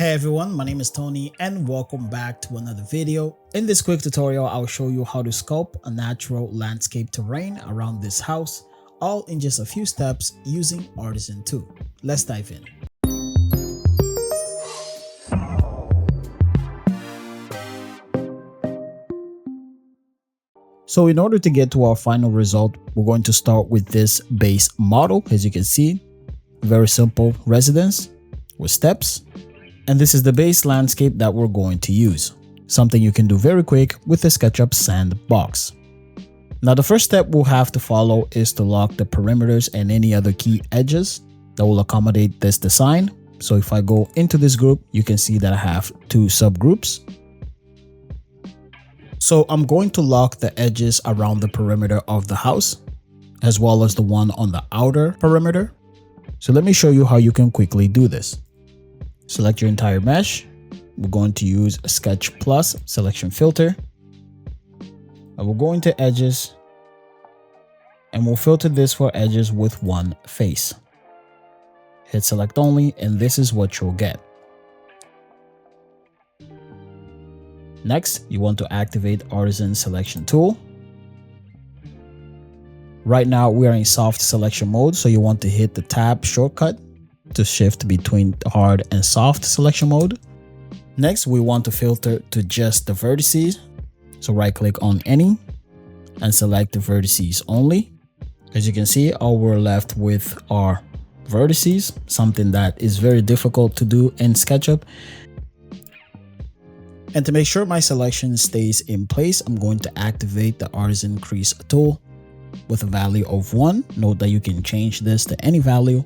Hey everyone, my name is Tony and welcome back to another video. In this quick tutorial, I'll show you how to sculpt a natural landscape terrain around this house, all in just a few steps using Artisan tool. Let's dive in. So in order to get to our final result, we're going to start with this base model. As you can see, very simple residence with steps. And this is the base landscape that we're going to use. Something you can do very quick with the SketchUp sandbox. Now the first step we'll have to follow is to lock the perimeters and any other key edges that will accommodate this design. So if I go into this group, you can see that I have two subgroups. So I'm going to lock the edges around the perimeter of the house, as well as the one on the outer perimeter. So let me show you how you can quickly do this. Select your entire mesh. We're going to use a Sketch Plus selection filter. And we'll go into edges and we'll filter this for edges with one face. Hit select only and this is what you'll get. Next, you want to activate Artisan selection tool. Right now we are in soft selection mode, so you want to hit the tab shortcut to shift between hard and soft selection mode. Next, we want to filter to just the vertices. So right click on any and select the vertices only. As you can see, all we're left with are vertices, something that is very difficult to do in SketchUp. And to make sure my selection stays in place, I'm going to activate the Artisan crease tool with a value of 1. Note that you can change this to any value,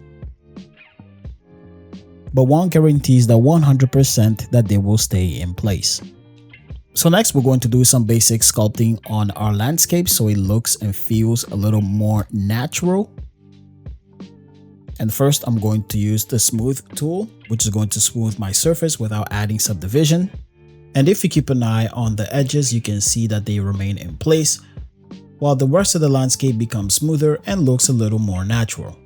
but one guarantees that 100% that they will stay in place. So next we're going to do some basic sculpting on our landscape so it looks and feels a little more natural. And first I'm going to use the smooth tool, which is going to smooth my surface without adding subdivision. And if you keep an eye on the edges, you can see that they remain in place, while the rest of the landscape becomes smoother and looks a little more natural.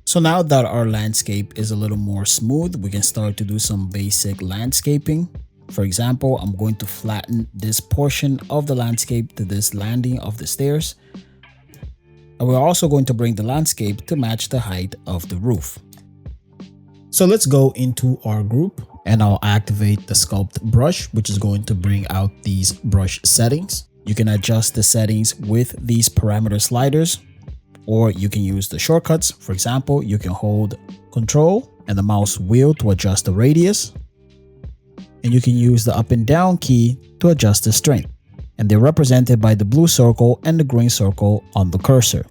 So now that our landscape is a little more smooth, we can start to do some basic landscaping. For example, I'm going to flatten this portion of the landscape to this landing of the stairs. And we're also going to bring the landscape to match the height of the roof. So let's go into our group and I'll activate the sculpt brush, which is going to bring out these brush settings. You can adjust the settings with these parameter sliders, or you can use the shortcuts. For example, you can hold Control and the mouse wheel to adjust the radius. And you can use the up and down key to adjust the strength. And they're represented by the blue circle and the green circle on the cursor.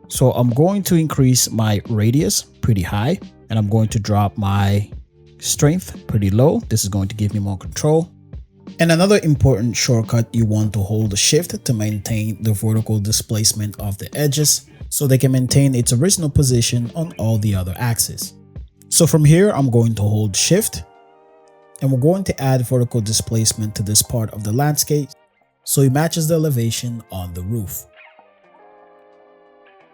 So I'm going to increase my radius pretty high and I'm going to drop my strength pretty low. This is going to give me more control. And another important shortcut, you want to hold Shift to maintain the vertical displacement of the edges, so they can maintain its original position on all the other axes. So from here, I'm going to hold Shift and we're going to add vertical displacement to this part of the landscape so it matches the elevation on the roof.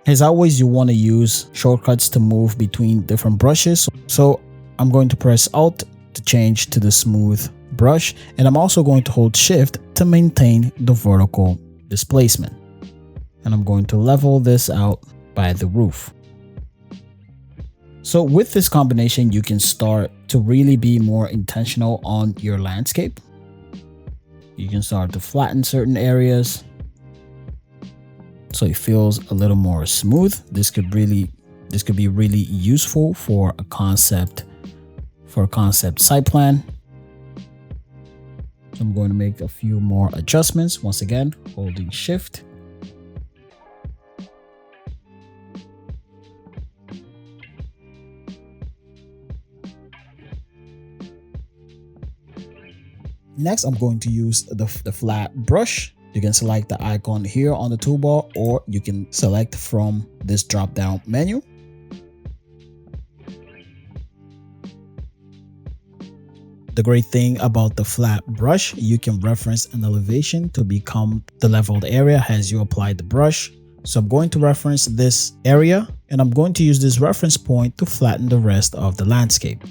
As always, you want to use shortcuts to move between different brushes. So I'm going to press Alt to change to the smooth brush, and I'm also going to hold Shift to maintain the vertical displacement. And I'm going to level this out by the roof. So with this combination, you can start to really be more intentional on your landscape. You can start to flatten certain areas so it feels a little more smooth. This could be really useful for a concept site plan. So I'm going to make a few more adjustments. Once again, holding Shift. Next, I'm going to use the flat brush. You can select the icon here on the toolbar, or you can select from this drop-down menu. The great thing about the flat brush, you can reference an elevation to become the leveled area as you apply the brush. So I'm going to reference this area and I'm going to use this reference point to flatten the rest of the landscape.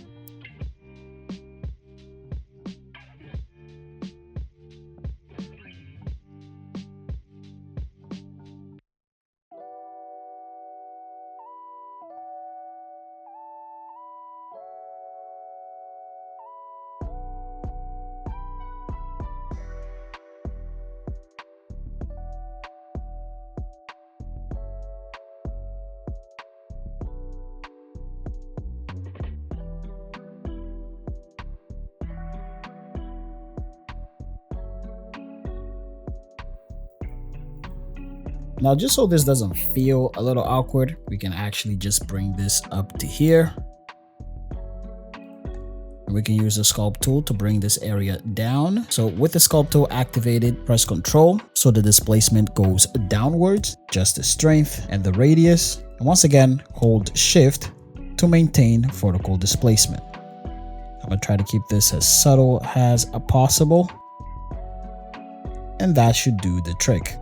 Now, just so this doesn't feel a little awkward, we can actually just bring this up to here. We can use the sculpt tool to bring this area down. So with the sculpt tool activated, press Ctrl so the displacement goes downwards, adjust the strength and the radius. And once again, hold Shift to maintain vertical displacement. I'm gonna try to keep this as subtle as possible. And that should do the trick.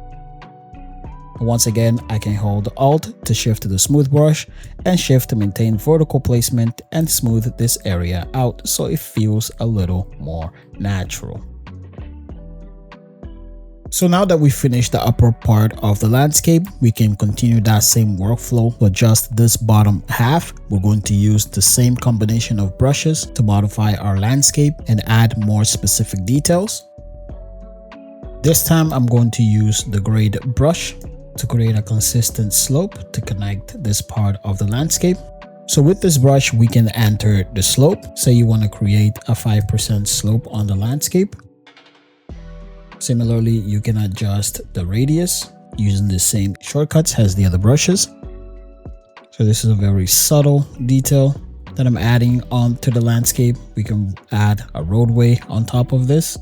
Once again, I can hold Alt to shift to the smooth brush and Shift to maintain vertical placement and smooth this area out so it feels a little more natural. So now that we finished the upper part of the landscape, we can continue that same workflow to adjust this bottom half. We're going to use the same combination of brushes to modify our landscape and add more specific details. This time I'm going to use the grade brush to create a consistent slope to connect this part of the landscape. So with this brush, we can enter the slope. Say you want to create a 5% slope on the landscape. Similarly, you can adjust the radius using the same shortcuts as the other brushes. So this is a very subtle detail that I'm adding onto the landscape. We can add a roadway on top of this.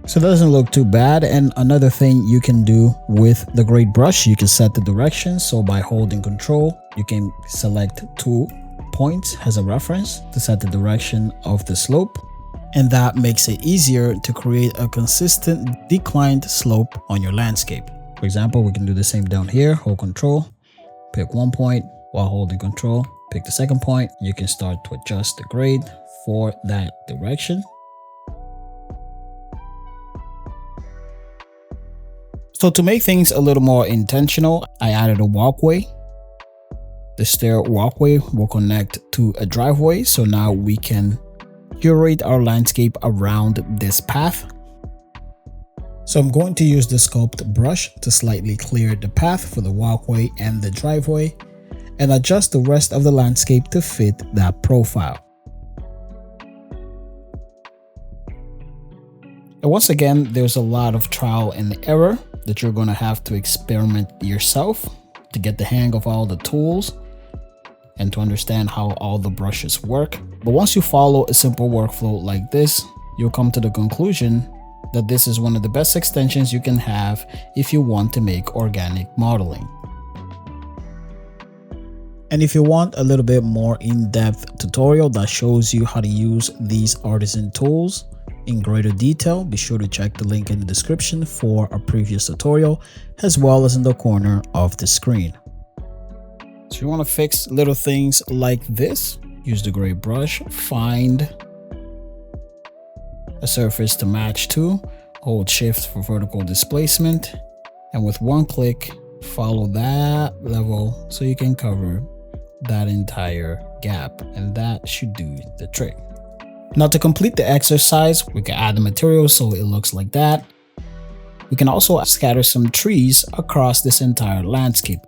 So that doesn't look too bad. And another thing you can do with the grade brush, you can set the direction. So by holding Control, you can select 2 points as a reference to set the direction of the slope. And that makes it easier to create a consistent declined slope on your landscape. For example, we can do the same down here. Hold Control, pick 1 point. While holding Control, pick the second point. You can start to adjust the grade for that direction. So to make things a little more intentional, I added a walkway. The stair walkway will connect to a driveway. So now we can curate our landscape around this path. So I'm going to use the sculpt brush to slightly clear the path for the walkway and the driveway and adjust the rest of the landscape to fit that profile. And once again, there's a lot of trial and error that you're going to have to experiment yourself to get the hang of all the tools and to understand how all the brushes work. But once you follow a simple workflow like this, you'll come to the conclusion that this is one of the best extensions you can have if you want to make organic modeling. And if you want a little bit more in-depth tutorial that shows you how to use these Artisan tools in greater detail, be sure to check the link in the description for a previous tutorial, as well as in the corner of the screen. So you want to fix little things like this, use the gray brush, find a surface to match to, hold Shift for vertical displacement, and with one click, follow that level so you can cover that entire gap, and that should do the trick. Now to complete the exercise, we can add the material so it looks like that. We can also scatter some trees across this entire landscape.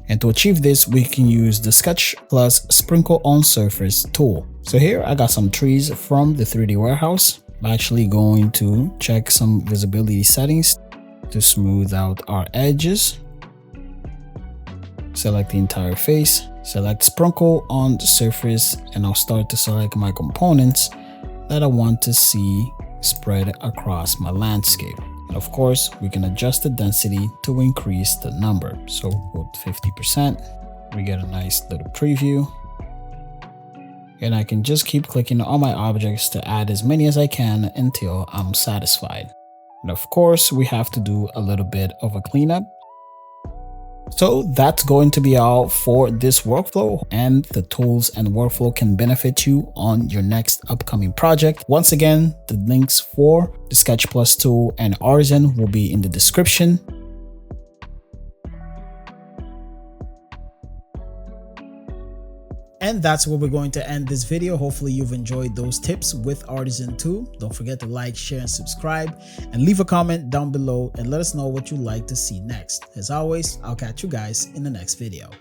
And to achieve this, we can use the Sketch plus Sprinkle on Surface tool. So here I got some trees from the 3D warehouse. I'm actually going to check some visibility settings to smooth out our edges. Select the entire face, select Sprinkle on the Surface, and I'll start to select my components that I want to see spread across my landscape. And of course, we can adjust the density to increase the number. So we'll go to 50%. We get a nice little preview. And I can just keep clicking on my objects to add as many as I can until I'm satisfied. And of course, we have to do a little bit of a cleanup. So that's going to be all for this workflow, and the tools and workflow can benefit you on your next upcoming project. Once again, the links for the Sketch Plus tool and Artisan will be in the description. And that's where we're going to end this video. Hopefully you've enjoyed those tips with Artisan 2. Don't forget to like, share, and subscribe, and leave a comment down below and let us know what you'd like to see next. As always, I'll catch you guys in the next video.